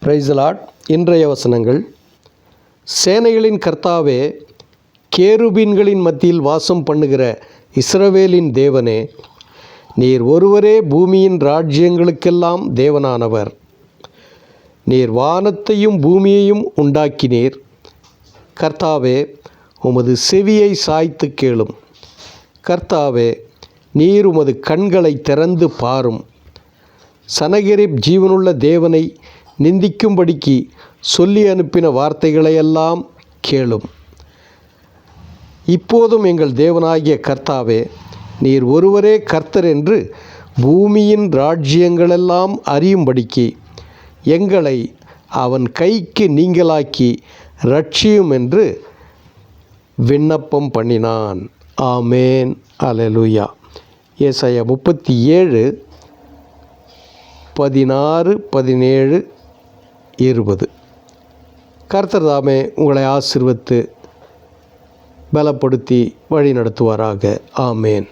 Praise the Lord. இன்றைய வசனங்கள்: சேனைகளின் கர்த்தாவே, கேருபீன்களின் மத்தியில் வாசம் பண்ணுகிற இஸ்ரவேலின் தேவனே, நீர் ஒருவரே பூமியின் ராஜ்யங்களுக்கெல்லாம் தேவனானவர். நீர் வானத்தையும் பூமியையும் உண்டாக்கினீர். கர்த்தாவே, உமது செவியை சாய்த்து கேளும். கர்த்தாவே, நீர் உமது கண்களை திறந்து பாரும். சனகெரிப் ஜீவனுள்ள தேவனை நிந்திக்கும்படிக்கு சொல்லி அனுப்பின வார்த்தைகளையெல்லாம் கேளும். இப்போதும் எங்கள் தேவனாகிய கர்த்தாவே, நீர் ஒருவரே கர்த்தர் என்று பூமியின் ராஜ்யங்களெல்லாம் அறியும்படிக்கு எங்களை அவன் கைக்கு நீங்களாக்கி ரட்சியும் என்று விண்ணப்பம் பண்ணினான். ஆமேன். அல்லேலூயா. ஏசாயா 37 16 17 20. கர்த்தர் தாமே உங்களை ஆசீர்வதித்து பலப்படுத்தி வழி நடத்துவாராக. ஆமேன்.